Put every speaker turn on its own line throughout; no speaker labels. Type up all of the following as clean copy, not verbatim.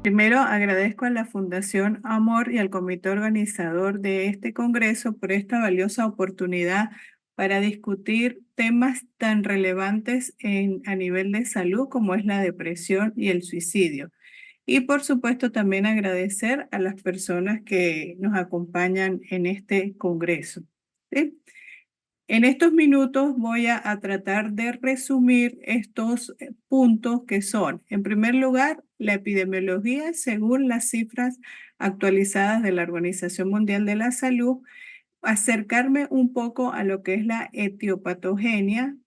Primero, agradezco a la Fundación Amor y al comité organizador de este congreso por esta valiosa oportunidad para discutir temas tan relevantes a nivel de salud como es la depresión y el suicidio. Y por supuesto también agradecer a las personas que nos acompañan en este congreso. ¿Sí? En estos minutos voy a tratar de resumir estos puntos que son, en primer lugar, la epidemiología según las cifras actualizadas de la Organización Mundial de la Salud, acercarme un poco a lo que es la etiopatogenia,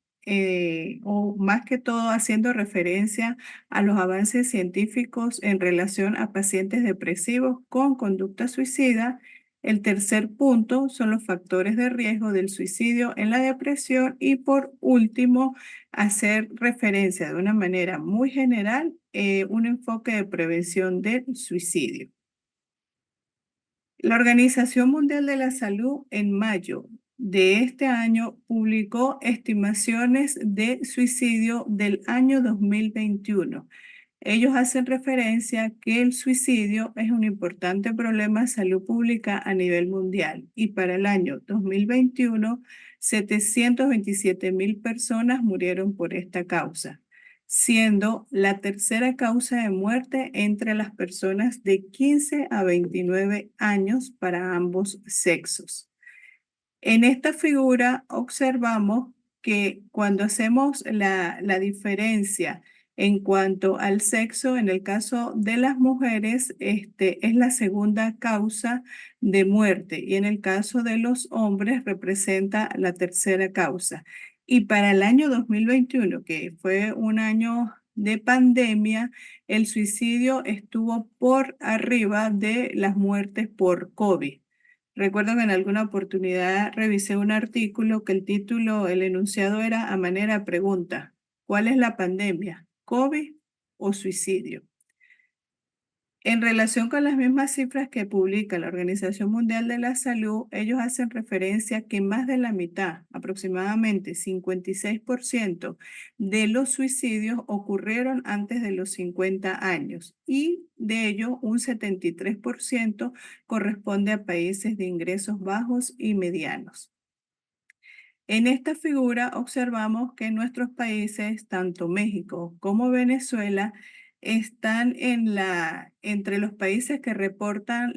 o más que todo haciendo referencia a los avances científicos en relación a pacientes depresivos con conducta suicida. El tercer punto son los factores de riesgo del suicidio en la depresión y por último, hacer referencia de una manera muy general, un enfoque de prevención del suicidio. La Organización Mundial de la Salud en mayo de este año publicó estimaciones de suicidio del año 2021. Ellos hacen referencia que el suicidio es un importante problema de salud pública a nivel mundial y para el año 2021, 727.000 personas murieron por esta causa, siendo la tercera causa de muerte entre las personas de 15 a 29 años para ambos sexos. En esta figura observamos que cuando hacemos la diferencia en cuanto al sexo, en el caso de las mujeres, es la segunda causa de muerte y en el caso de los hombres representa la tercera causa. Y para el año 2021, que fue un año de pandemia, el suicidio estuvo por arriba de las muertes por COVID. Recuerdo que en alguna oportunidad revisé un artículo que el título, el enunciado era a manera de pregunta: ¿cuál es la pandemia? ¿COVID o suicidio? En relación con las mismas cifras que publica la Organización Mundial de la Salud, ellos hacen referencia a que más de la mitad, aproximadamente 56% de los suicidios ocurrieron antes de los 50 años y de ello un 73% corresponde a países de ingresos bajos y medianos. En esta figura observamos que nuestros países, tanto México como Venezuela, están entre los países que reportan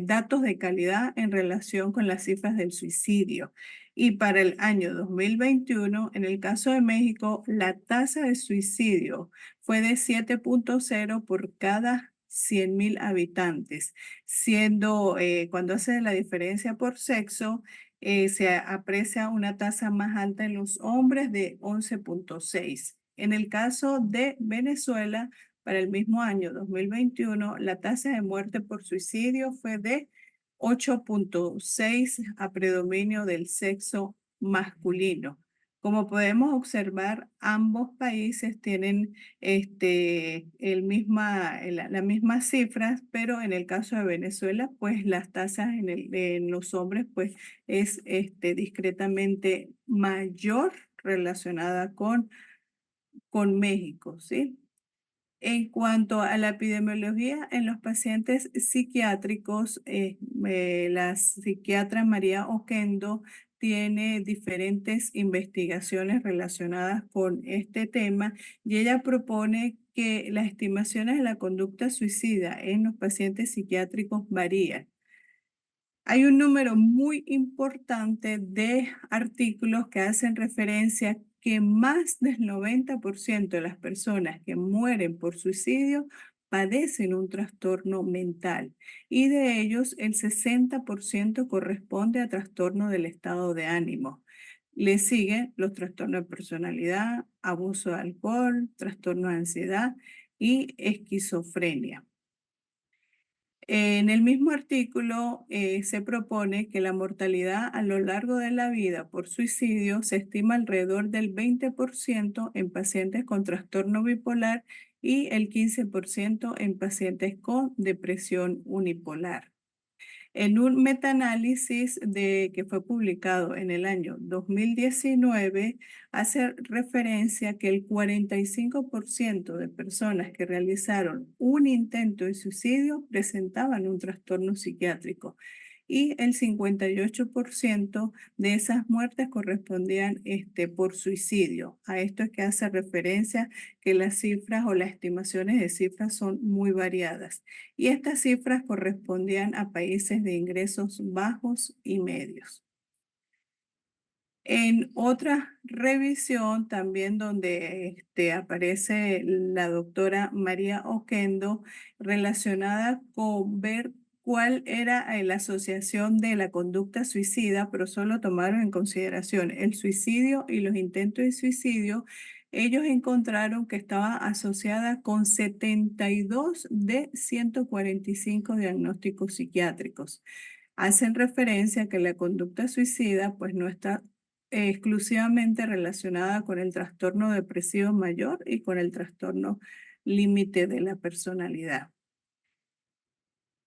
datos de calidad en relación con las cifras del suicidio. Y para el año 2021, en el caso de México, la tasa de suicidio fue de 7.0 por cada 100.000 habitantes, siendo cuando hace la diferencia por sexo, se aprecia una tasa más alta en los hombres de 11.6. En el caso de Venezuela, para el mismo año 2021, la tasa de muerte por suicidio fue de 8.6 a predominio del sexo masculino. Como podemos observar, ambos países tienen las mismas cifras, pero en el caso de Venezuela, pues las tasas en los hombres pues es discretamente mayor relacionada con México, ¿sí? En cuanto a la epidemiología en los pacientes psiquiátricos, la psiquiatra María Oquendo tiene diferentes investigaciones relacionadas con este tema y ella propone que las estimaciones de la conducta suicida en los pacientes psiquiátricos varían. Hay un número muy importante de artículos que hacen referencia que más del 90% de las personas que mueren por suicidio padecen un trastorno mental y de ellos el 60% corresponde a trastorno del estado de ánimo. Le siguen los trastornos de personalidad, abuso de alcohol, trastorno de ansiedad y esquizofrenia. En el mismo artículo se propone que la mortalidad a lo largo de la vida por suicidio se estima alrededor del 20% en pacientes con trastorno bipolar y el 15% en pacientes con depresión unipolar. En un metaanálisis que fue publicado en el año 2019, hace referencia que el 45% de personas que realizaron un intento de suicidio presentaban un trastorno psiquiátrico y el 58% de esas muertes correspondían por suicidio. A esto es que hace referencia que las cifras o las estimaciones de cifras son muy variadas. Y estas cifras correspondían a países de ingresos bajos y medios. En otra revisión, también donde aparece la doctora María Oquendo, relacionada con ver cuál era la asociación de la conducta suicida, pero solo tomaron en consideración el suicidio y los intentos de suicidio. Ellos encontraron que estaba asociada con 72 de 145 diagnósticos psiquiátricos. Hacen referencia a que la conducta suicida pues no está exclusivamente relacionada con el trastorno depresivo mayor y con el trastorno límite de la personalidad.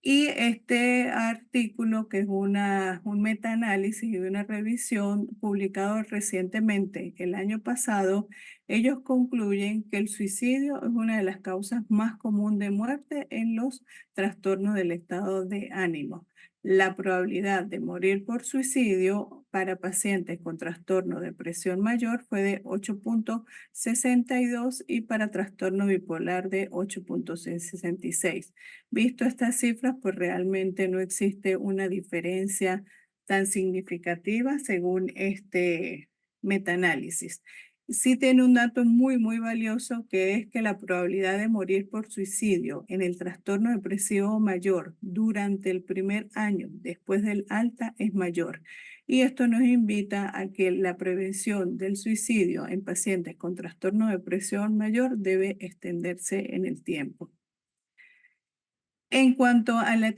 Y este artículo, que es un metaanálisis y una revisión publicado recientemente, el año pasado, ellos concluyen que el suicidio es una de las causas más comunes de muerte en los trastornos del estado de ánimo. La probabilidad de morir por suicidio para pacientes con trastorno de depresión mayor fue de 8,62 y para trastorno bipolar de 8,66. Visto estas cifras, pues realmente no existe una diferencia tan significativa según este metaanálisis. Sí tiene un dato muy, muy valioso, que es que la probabilidad de morir por suicidio en el trastorno depresivo mayor durante el primer año después del alta es mayor. Y esto nos invita a que la prevención del suicidio en pacientes con trastorno de depresión mayor debe extenderse en el tiempo. En cuanto a la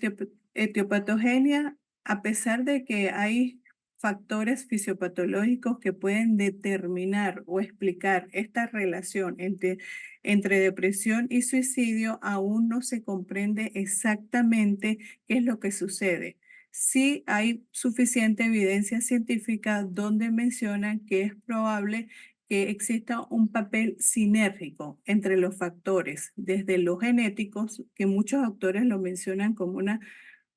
etiopatogenia, a pesar de que hay factores fisiopatológicos que pueden determinar o explicar esta relación entre depresión y suicidio, aún no se comprende exactamente qué es lo que sucede. Sí hay suficiente evidencia científica donde mencionan que es probable que exista un papel sinérgico entre los factores, desde los genéticos, que muchos autores lo mencionan como una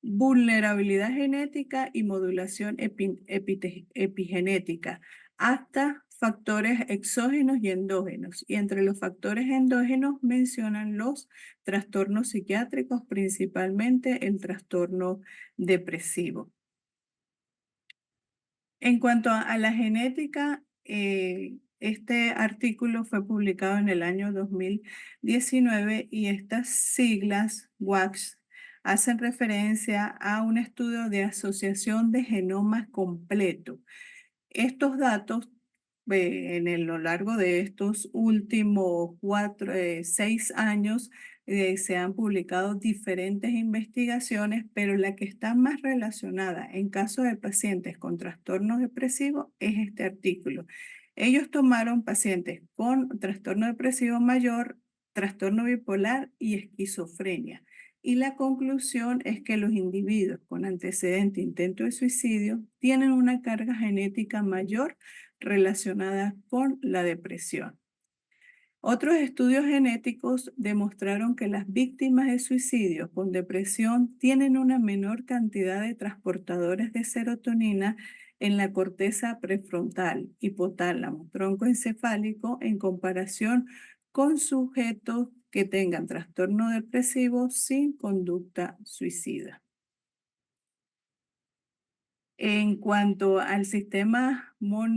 vulnerabilidad genética y modulación epigenética, hasta factores exógenos y endógenos. Y entre los factores endógenos mencionan los trastornos psiquiátricos, principalmente el trastorno depresivo. En cuanto a la genética, este artículo fue publicado en el año 2019 y estas siglas WAX hacen referencia a un estudio de asociación de genomas completo. Estos datos, lo largo de estos últimos 6 años, se han publicado diferentes investigaciones, pero la que está más relacionada en caso de pacientes con trastornos depresivos es este artículo. Ellos tomaron pacientes con trastorno depresivo mayor, trastorno bipolar y esquizofrenia. Y la conclusión es que los individuos con antecedente intento de suicidio tienen una carga genética mayor relacionada con la depresión. Otros estudios genéticos demostraron que las víctimas de suicidio con depresión tienen una menor cantidad de transportadores de serotonina en la corteza prefrontal, hipotálamo, troncoencefálico, en comparación con sujetos que tengan trastorno depresivo sin conducta suicida. En cuanto al sistema en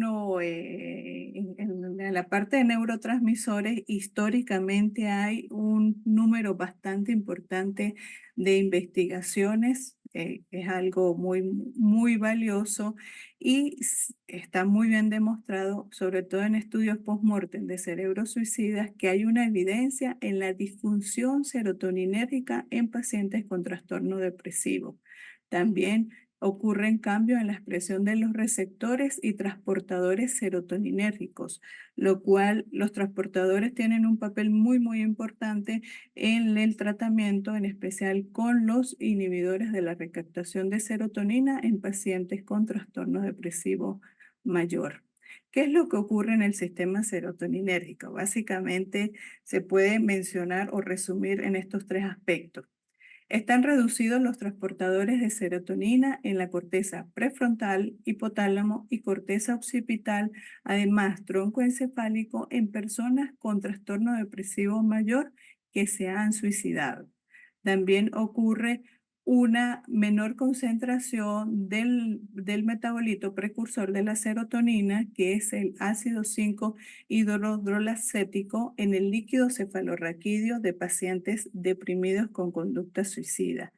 la parte de neurotransmisores, históricamente hay un número bastante importante de investigaciones. Es algo muy, muy valioso y está muy bien demostrado, sobre todo en estudios post-mortem de cerebros suicidas, que hay una evidencia en la disfunción serotoninérgica en pacientes con trastorno depresivo. También ocurren cambios en la expresión de los receptores y transportadores serotoninérgicos, lo cual los transportadores tienen un papel muy importante en el tratamiento, en especial con los inhibidores de la recaptación de serotonina en pacientes con trastorno depresivo mayor. ¿Qué es lo que ocurre en el sistema serotoninérgico? Básicamente se puede mencionar o resumir en estos tres aspectos. Están reducidos los transportadores de serotonina en la corteza prefrontal, hipotálamo y corteza occipital, además tronco encefálico en personas con trastorno depresivo mayor que se han suicidado. También ocurre una menor concentración del metabolito precursor de la serotonina, que es el ácido 5-hidrodrolacético, en el líquido cefalorraquídeo de pacientes deprimidos con conducta suicida.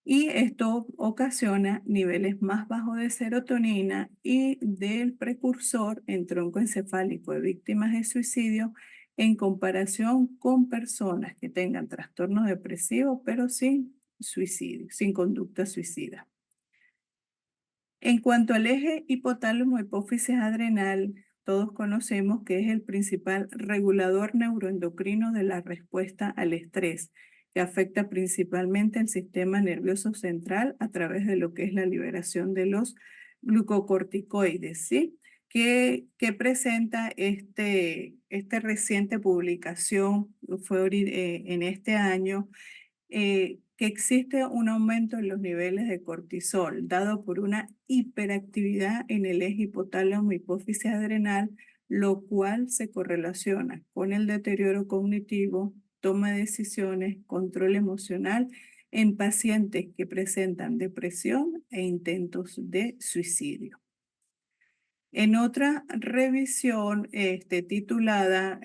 Y esto ocasiona niveles más bajos de serotonina y del precursor en tronco encefálico de víctimas de suicidio en comparación con personas que tengan trastorno depresivo pero sin suicidio, sin conducta suicida. En cuanto al eje hipotálamo-hipófisis adrenal, todos conocemos que es el principal regulador neuroendocrino de la respuesta al estrés, que afecta principalmente el sistema nervioso central a través de lo que es la liberación de los glucocorticoides, ¿sí? Que presenta esta reciente publicación, fue en este año, que existe un aumento en los niveles de cortisol dado por una hiperactividad en el eje hipotálamo-hipófisis adrenal, lo cual se correlaciona con el deterioro cognitivo, toma de decisiones, control emocional en pacientes que presentan depresión e intentos de suicidio. En otra revisión titulada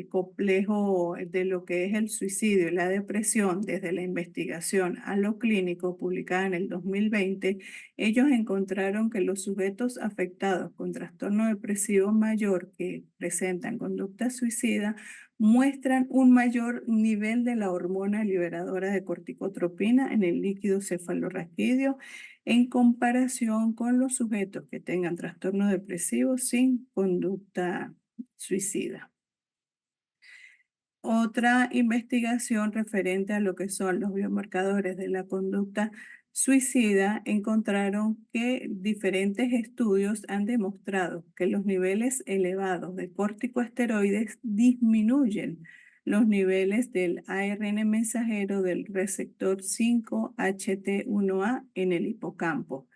Complejo de lo que es el suicidio y la depresión desde la investigación a lo clínico, publicada en el 2020, ellos encontraron que los sujetos afectados con trastorno depresivo mayor que presentan conducta suicida muestran un mayor nivel de la hormona liberadora de corticotropina en el líquido cefalorraquídeo en comparación con los sujetos que tengan trastorno depresivo sin conducta suicida. Otra investigación referente a lo que son los biomarcadores de la conducta suicida encontraron que diferentes estudios han demostrado que los niveles elevados de corticosteroides disminuyen los niveles del ARN mensajero del receptor 5-HT1A en el hipocampo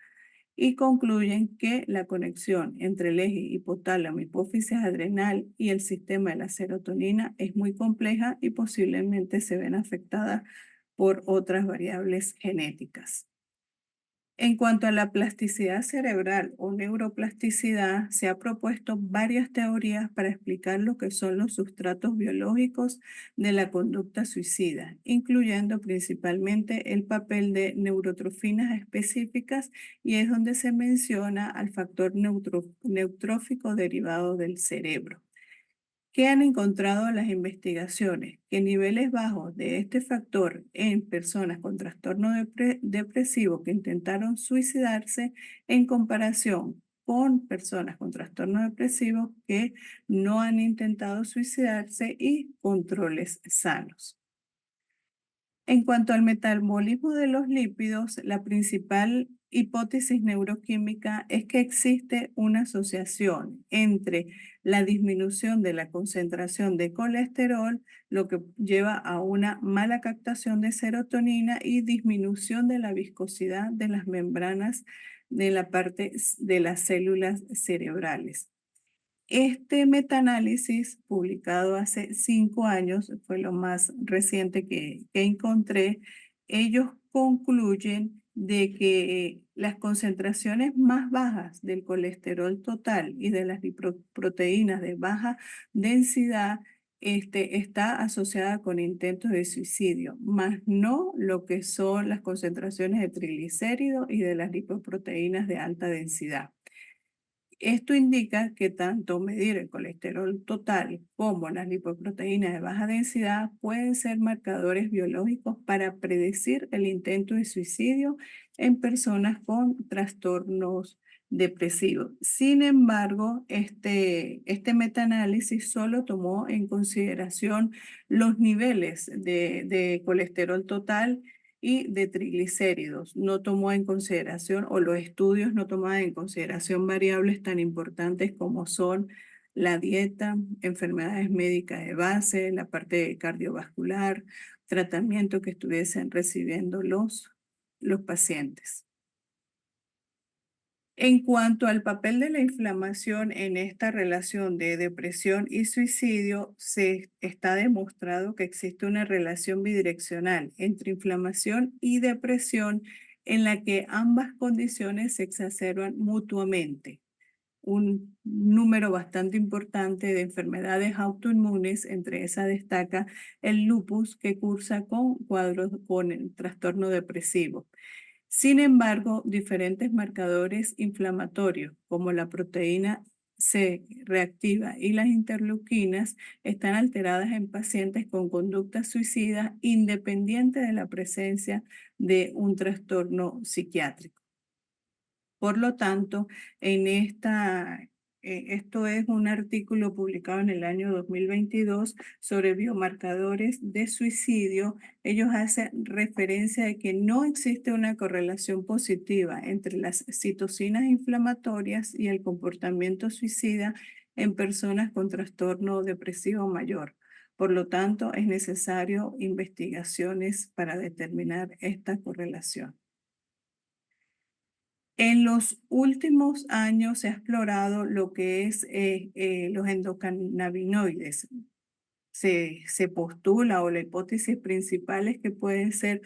y concluyen que la conexión entre el eje hipotálamo, hipófisis adrenal y el sistema de la serotonina es muy compleja y posiblemente se ven afectadas por otras variables genéticas. En cuanto a la plasticidad cerebral o neuroplasticidad, se ha propuesto varias teorías para explicar lo que son los sustratos biológicos de la conducta suicida, incluyendo principalmente el papel de neurotrofinas específicas, y es donde se menciona al factor neutrófico derivado del cerebro. ¿Qué han encontrado las investigaciones? Que niveles bajos de este factor en personas con trastorno depresivo que intentaron suicidarse en comparación con personas con trastorno depresivo que no han intentado suicidarse y controles sanos. En cuanto al metabolismo de los lípidos, la principal hipótesis neuroquímica es que existe una asociación entre la disminución de la concentración de colesterol, lo que lleva a una mala captación de serotonina y disminución de la viscosidad de las membranas de la parte de las células cerebrales. Este metaanálisis, publicado hace 5 años, fue lo más reciente que encontré. Ellos concluyen de que las concentraciones más bajas del colesterol total y de las lipoproteínas de baja densidad está asociada con intentos de suicidio, más no lo que son las concentraciones de triglicéridos y de las lipoproteínas de alta densidad. Esto indica que tanto medir el colesterol total como las lipoproteínas de baja densidad pueden ser marcadores biológicos para predecir el intento de suicidio en personas con trastornos depresivos. Sin embargo, este metaanálisis solo tomó en consideración los niveles de colesterol total y de triglicéridos. No tomó en consideración, o los estudios no tomaban en consideración variables tan importantes como son la dieta, enfermedades médicas de base, la parte cardiovascular, tratamiento que estuviesen recibiendo los pacientes. En cuanto al papel de la inflamación en esta relación de depresión y suicidio, se está demostrado que existe una relación bidireccional entre inflamación y depresión en la que ambas condiciones se exacerban mutuamente. Un número bastante importante de enfermedades autoinmunes, entre esas destaca el lupus, que cursa con cuadros con el trastorno depresivo. Sin embargo, diferentes marcadores inflamatorios, como la proteína C reactiva y las interleuquinas, están alteradas en pacientes con conductas suicidas independiente de la presencia de un trastorno psiquiátrico. Por lo tanto, esto es un artículo publicado en el año 2022 sobre biomarcadores de suicidio. Ellos hacen referencia de que no existe una correlación positiva entre las citocinas inflamatorias y el comportamiento suicida en personas con trastorno depresivo mayor. Por lo tanto, es necesario investigaciones para determinar esta correlación. En los últimos años se ha explorado lo que es los endocannabinoides. Se postula, o la hipótesis principal es que pueden ser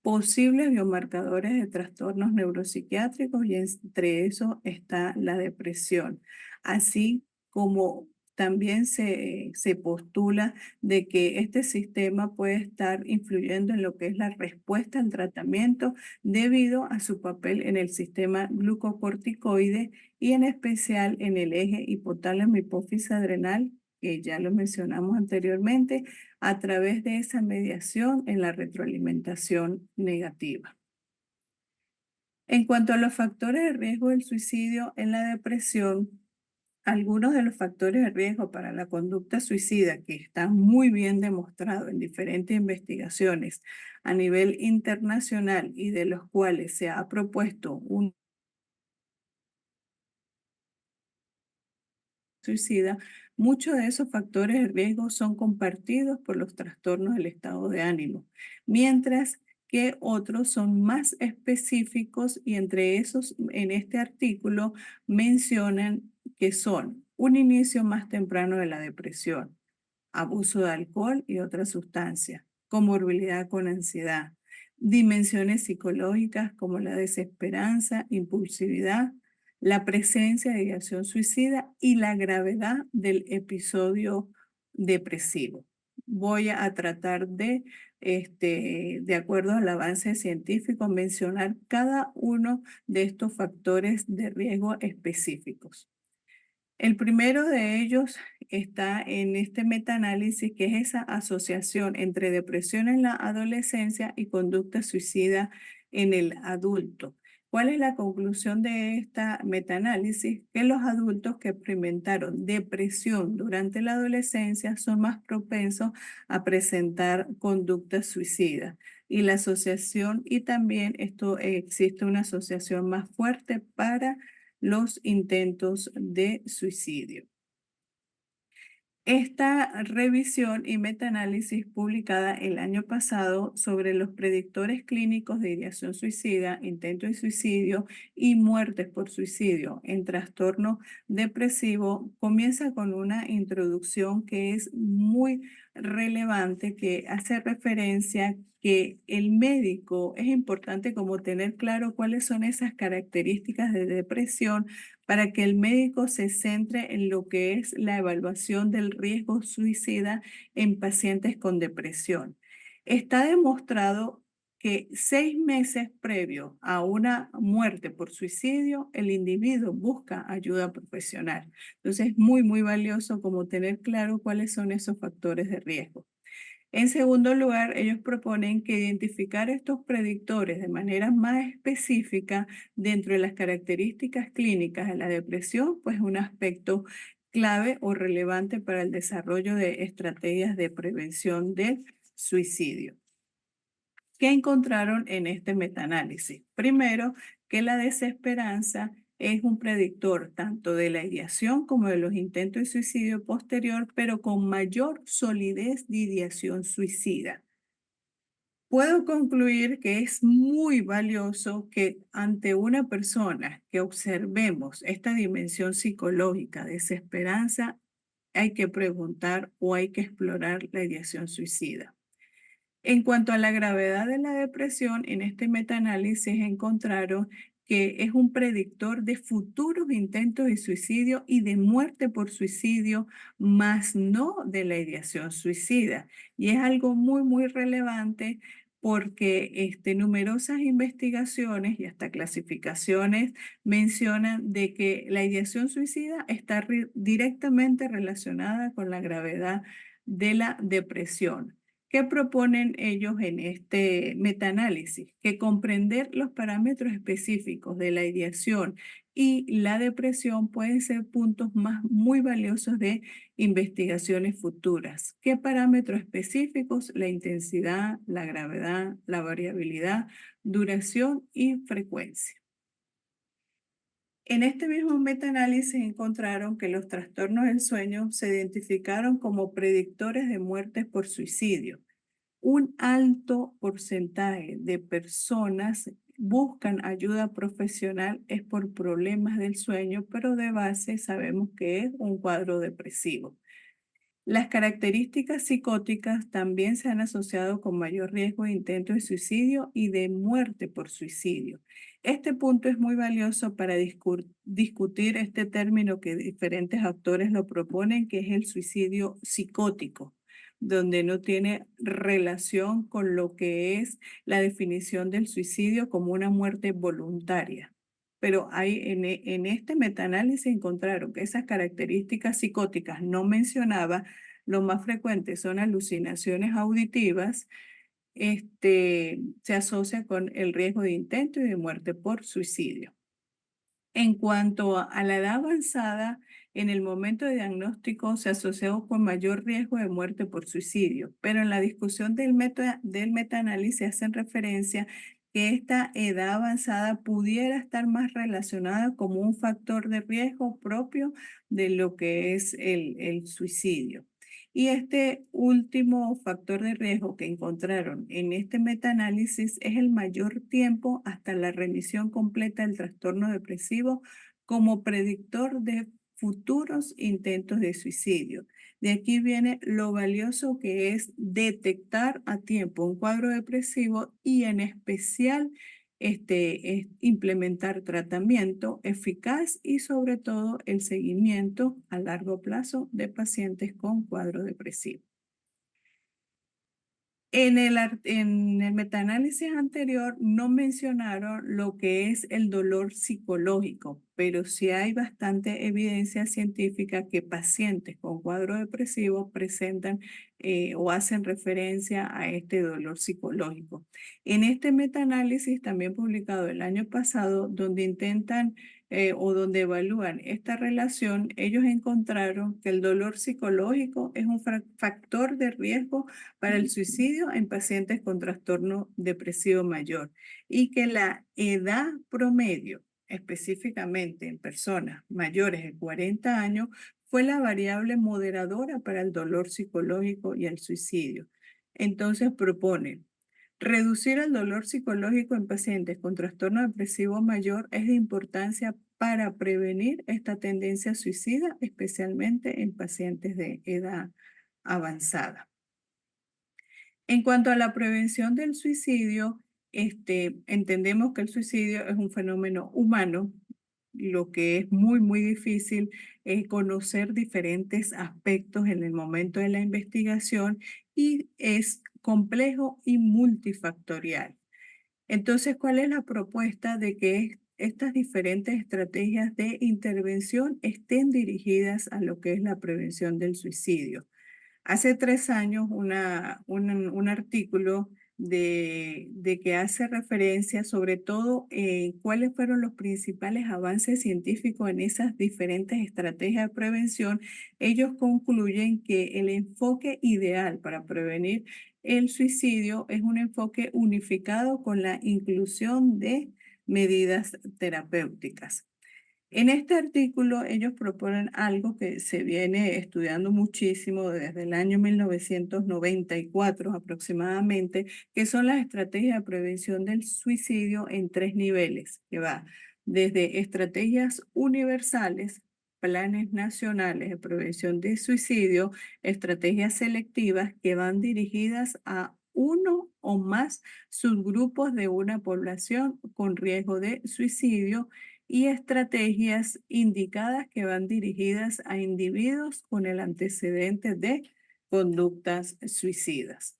posibles biomarcadores de trastornos neuropsiquiátricos, y entre eso está la depresión, así como también se postula de que este sistema puede estar influyendo en lo que es la respuesta al tratamiento debido a su papel en el sistema glucocorticoide y en especial en el eje hipotálamo-hipófisis adrenal, que ya lo mencionamos anteriormente, a través de esa mediación en la retroalimentación negativa. En cuanto a los factores de riesgo del suicidio en la depresión, algunos de los factores de riesgo para la conducta suicida que están muy bien demostrados en diferentes investigaciones a nivel internacional y de los cuales se ha propuesto un suicida, muchos de esos factores de riesgo son compartidos por los trastornos del estado de ánimo, mientras que otros son más específicos, y entre esos en este artículo mencionan que son un inicio más temprano de la depresión, abuso de alcohol y otras sustancias, comorbilidad con ansiedad, dimensiones psicológicas como la desesperanza, impulsividad, la presencia de ideación suicida y la gravedad del episodio depresivo. Voy a tratar de acuerdo al avance científico, mencionar cada uno de estos factores de riesgo específicos. El primero de ellos está en este metaanálisis, que es esa asociación entre depresión en la adolescencia y conducta suicida en el adulto. ¿Cuál es la conclusión de esta metaanálisis? Que los adultos que experimentaron depresión durante la adolescencia son más propensos a presentar conducta suicida. Y la asociación, y también existe una asociación más fuerte para los intentos de suicidio. Esta revisión y metaanálisis publicada el año pasado sobre los predictores clínicos de ideación suicida, intento de suicidio y muertes por suicidio en trastorno depresivo comienza con una introducción que es muy relevante, que hace referencia que el médico es importante como tener claro cuáles son esas características de depresión para que el médico se centre en lo que es la evaluación del riesgo suicida en pacientes con depresión. Está demostrado que 6 meses previo a una muerte por suicidio, el individuo busca ayuda profesional. Entonces, es muy, muy valioso como tener claro cuáles son esos factores de riesgo. En segundo lugar, ellos proponen que identificar estos predictores de manera más específica dentro de las características clínicas de la depresión, pues es un aspecto clave o relevante para el desarrollo de estrategias de prevención del suicidio. ¿Qué encontraron en este metaanálisis? Primero, que la desesperanza es un predictor tanto de la ideación como de los intentos de suicidio posterior, pero con mayor solidez de ideación suicida. Puedo concluir que es muy valioso que ante una persona que observemos esta dimensión psicológica, desesperanza, hay que preguntar o hay que explorar la ideación suicida. En cuanto a la gravedad de la depresión, en este metaanálisis encontraron que es un predictor de futuros intentos de suicidio y de muerte por suicidio, más no de la ideación suicida. Y es algo muy, muy relevante porque numerosas investigaciones y hasta clasificaciones mencionan de que la ideación suicida está directamente relacionada con la gravedad de la depresión. ¿Qué proponen ellos en este metaanálisis? Que comprender los parámetros específicos de la ideación y la depresión pueden ser puntos muy valiosos de investigaciones futuras. ¿Qué parámetros específicos? La intensidad, la gravedad, la variabilidad, duración y frecuencia. En este mismo metaanálisis encontraron que los trastornos del sueño se identificaron como predictores de muertes por suicidio. Un alto porcentaje de personas buscan ayuda profesional es por problemas del sueño, pero de base sabemos que es un cuadro depresivo. Las características psicóticas también se han asociado con mayor riesgo de intentos de suicidio y de muerte por suicidio. Este punto es muy valioso para discutir este término que diferentes autores lo proponen, que es el suicidio psicótico, donde no tiene relación con lo que es la definición del suicidio como una muerte voluntaria. Pero en este metaanálisis encontraron que esas características psicóticas no mencionaba, lo más frecuente son alucinaciones auditivas, se asocia con el riesgo de intento y de muerte por suicidio. En cuanto a la edad avanzada, en el momento de diagnóstico se asoció con mayor riesgo de muerte por suicidio, pero en la discusión del metaanálisis hacen referencia que esta edad avanzada pudiera estar más relacionada como un factor de riesgo propio de lo que es el suicidio. Y este último factor de riesgo que encontraron en este metaanálisis es el mayor tiempo hasta la remisión completa del trastorno depresivo como predictor de futuros intentos de suicidio. De aquí viene lo valioso que es detectar a tiempo un cuadro depresivo y en especial implementar tratamiento eficaz y sobre todo el seguimiento a largo plazo de pacientes con cuadro depresivo. En el metaanálisis anterior no mencionaron lo que es el dolor psicológico, pero sí hay bastante evidencia científica que pacientes con cuadro depresivo presentan o hacen referencia a este dolor psicológico. En este metaanálisis también publicado el año pasado, donde intentan o donde evalúan esta relación, ellos encontraron que el dolor psicológico es un factor de riesgo para el suicidio en pacientes con trastorno depresivo mayor y que la edad promedio, específicamente en personas mayores de 40 años, fue la variable moderadora para el dolor psicológico y el suicidio. Entonces propone reducir el dolor psicológico en pacientes con trastorno depresivo mayor es de importancia para prevenir esta tendencia suicida, especialmente en pacientes de edad avanzada. En cuanto a la prevención del suicidio, entendemos que el suicidio es un fenómeno humano, lo que es muy, muy difícil es conocer diferentes aspectos en el momento de la investigación y es complejo y multifactorial. Entonces, ¿cuál es la propuesta de que estas diferentes estrategias de intervención estén dirigidas a lo que es la prevención del suicidio? Hace 3 años un artículo de que hace referencia sobre todo cuáles fueron los principales avances científicos en esas diferentes estrategias de prevención. Ellos concluyen que el enfoque ideal para prevenir el suicidio es un enfoque unificado con la inclusión de medidas terapéuticas. En este artículo ellos proponen algo que se viene estudiando muchísimo desde el año 1994 aproximadamente, que son las estrategias de prevención del suicidio en 3 niveles, que va desde estrategias universales, planes nacionales de prevención del suicidio, estrategias selectivas que van dirigidas a uno o más subgrupos de una población con riesgo de suicidio y estrategias indicadas que van dirigidas a individuos con el antecedente de conductas suicidas.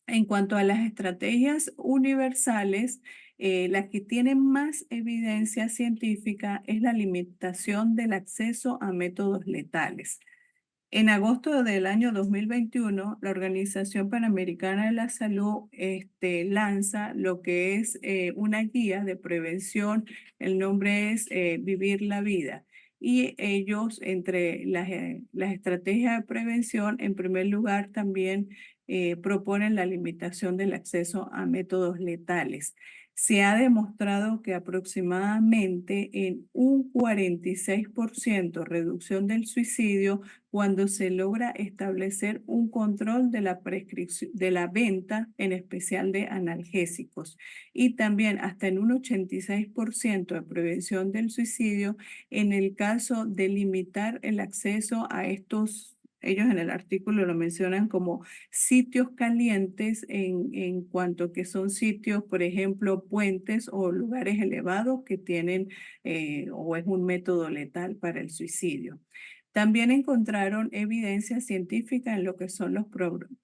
En cuanto a las estrategias universales, la que tiene más evidencia científica es la limitación del acceso a métodos letales. En agosto del año 2021, la Organización Panamericana de la Salud lanza lo que es una guía de prevención. El nombre es Vivir la Vida. Y ellos, entre las estrategias de prevención, en primer lugar también proponen la limitación del acceso a métodos letales. Se ha demostrado que aproximadamente en un 46% reducción del suicidio cuando se logra establecer un control de la prescripción, de la venta, en especial de analgésicos, y también hasta en un 86% de prevención del suicidio en el caso de limitar el acceso a estos. Ellos en el artículo lo mencionan como sitios calientes en cuanto que son sitios, por ejemplo, puentes o lugares elevados que tienen o es un método letal para el suicidio. También encontraron evidencia científica en lo que son los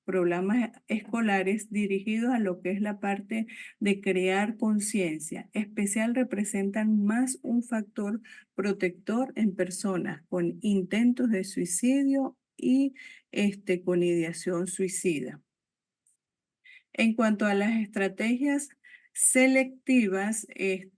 programas escolares dirigidos a lo que es la parte de crear conciencia. Especial representan más un factor protector en personas con intentos de suicidio y con ideación suicida. En cuanto a las estrategias selectivas, en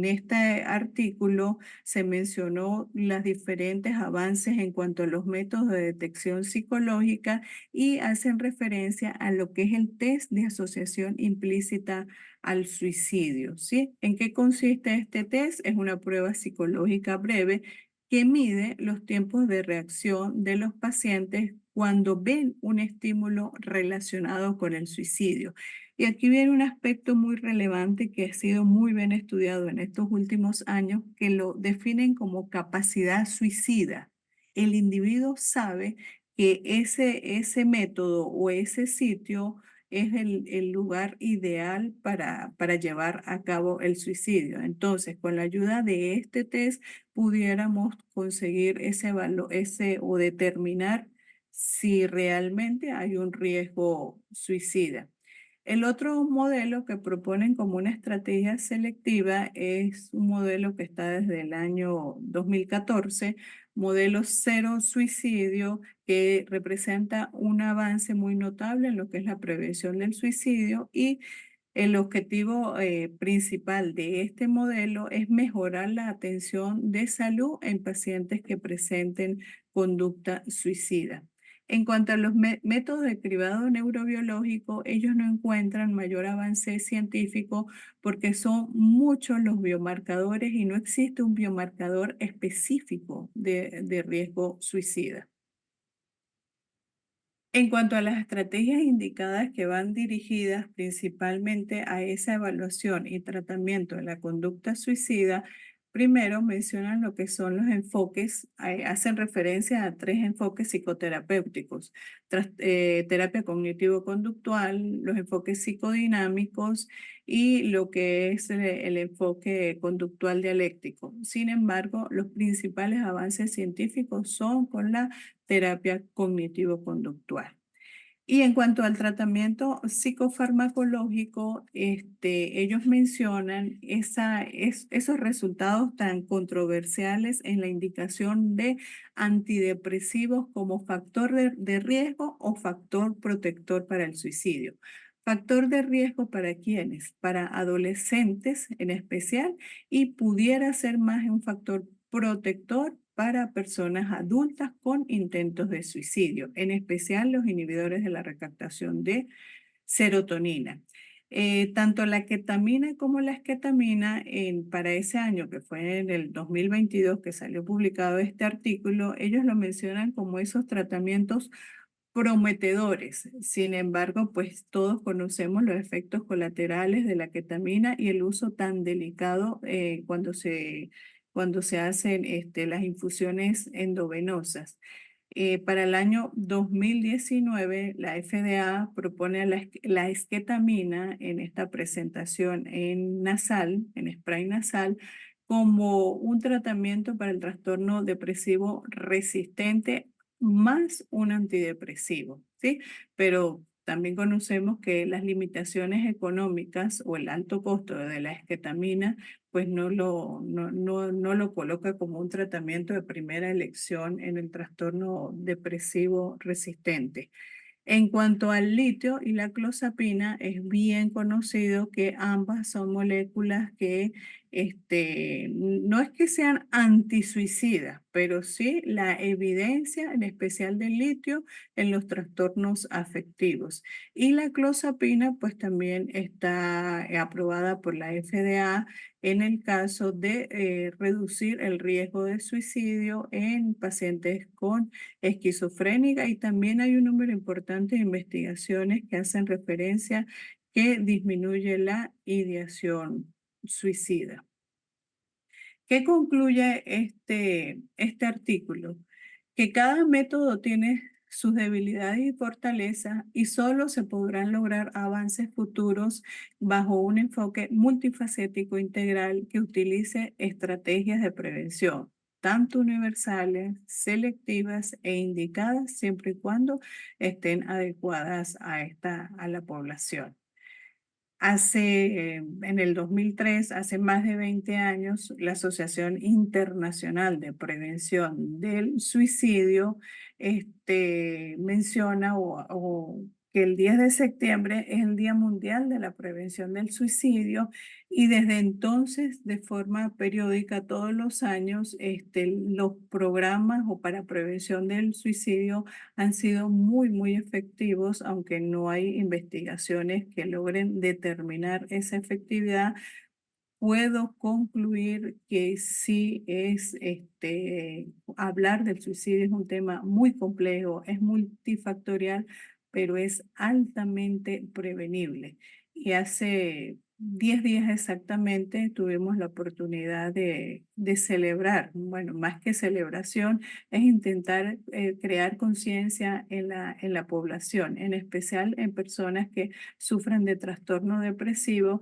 este artículo se mencionó los diferentes avances en cuanto a los métodos de detección psicológica y hacen referencia a lo que es el test de asociación implícita al suicidio, ¿sí? ¿En qué consiste este test? Es una prueba psicológica breve que mide los tiempos de reacción de los pacientes cuando ven un estímulo relacionado con el suicidio. Y aquí viene un aspecto muy relevante que ha sido muy bien estudiado en estos últimos años, que lo definen como capacidad suicida. El individuo sabe que ese método o ese sitio es el lugar ideal para llevar a cabo el suicidio. Entonces, con la ayuda de este test, pudiéramos conseguir ese o determinar si realmente hay un riesgo suicida. El otro modelo que proponen como una estrategia selectiva es un modelo que está desde el año 2014, modelo cero suicidio, que representa un avance muy notable en lo que es la prevención del suicidio, y el objetivo principal de este modelo es mejorar la atención de salud en pacientes que presenten conducta suicida. En cuanto a los métodos de cribado neurobiológico, ellos no encuentran mayor avance científico porque son muchos los biomarcadores y no existe un biomarcador específico de riesgo suicida. En cuanto a las estrategias indicadas que van dirigidas principalmente a esa evaluación y tratamiento de la conducta suicida, primero mencionan lo que son los enfoques, hacen referencia a 3 enfoques psicoterapéuticos: terapia cognitivo-conductual, los enfoques psicodinámicos y lo que es el enfoque conductual dialéctico. Sin embargo, los principales avances científicos son con la terapia cognitivo-conductual. Y en cuanto al tratamiento psicofarmacológico, ellos mencionan esos resultados tan controversiales en la indicación de antidepresivos como factor de riesgo o factor protector para el suicidio. Factor de riesgo para quiénes? Para adolescentes en especial y pudiera ser más un factor protector para personas adultas con intentos de suicidio, en especial los inhibidores de la recaptación de serotonina. Tanto la ketamina como la esketamina para ese año, que fue en el 2022 que salió publicado este artículo, ellos lo mencionan como esos tratamientos prometedores. Sin embargo, pues todos conocemos los efectos colaterales de la ketamina y el uso tan delicado cuando se hacen las infusiones endovenosas. Para el año 2019, la FDA propone la esketamina en esta presentación en nasal, en spray nasal, como un tratamiento para el trastorno depresivo resistente más un antidepresivo, ¿sí? Pero también conocemos que las limitaciones económicas o el alto costo de la esketamina pues no lo coloca como un tratamiento de primera elección en el trastorno depresivo resistente. En cuanto al litio y la clozapina, es bien conocido que ambas son moléculas que no es que sean antisuicidas, pero sí la evidencia, en especial del litio, en los trastornos afectivos. Y la clozapina, pues también está aprobada por la FDA en el caso de reducir el riesgo de suicidio en pacientes con esquizofrénica, y también hay un número importante de investigaciones que hacen referencia que disminuye la ideación suicida. ¿Qué concluye este artículo? Que cada método tiene sus debilidades y fortalezas y solo se podrán lograr avances futuros bajo un enfoque multifacético integral que utilice estrategias de prevención, tanto universales, selectivas e indicadas, siempre y cuando estén adecuadas a la población. En el 2003, hace más de 20 años, la Asociación Internacional de Prevención del Suicidio menciona o que el 10 de septiembre es el Día Mundial de la Prevención del Suicidio, y desde entonces, de forma periódica, todos los años, los programas o para prevención del suicidio han sido muy efectivos, aunque no hay investigaciones que logren determinar esa efectividad. Puedo concluir que sí hablar del suicidio es un tema muy complejo, es multifactorial, pero es altamente prevenible. Y hace 10 días exactamente tuvimos la oportunidad de celebrar, bueno, más que celebración, es intentar crear conciencia en la población, en especial en personas que sufren de trastorno depresivo,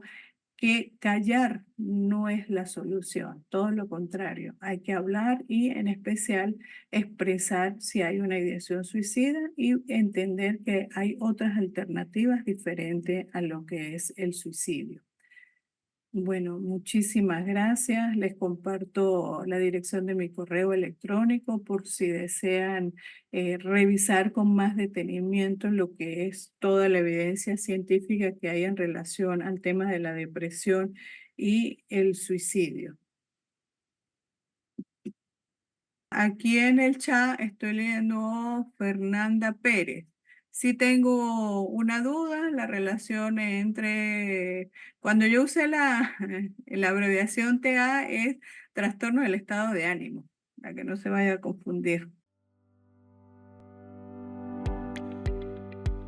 que callar no es la solución, todo lo contrario, hay que hablar y en especial expresar si hay una ideación suicida y entender que hay otras alternativas diferentes a lo que es el suicidio. Bueno, muchísimas gracias. Les comparto la dirección de mi correo electrónico por si desean revisar con más detenimiento lo que es toda la evidencia científica que hay en relación al tema de la depresión y el suicidio. Aquí en el chat estoy leyendo Fernanda Pérez. Si tengo una duda, la relación entre, cuando yo usé la abreviación TA es trastorno del estado de ánimo, para que no se vaya a confundir.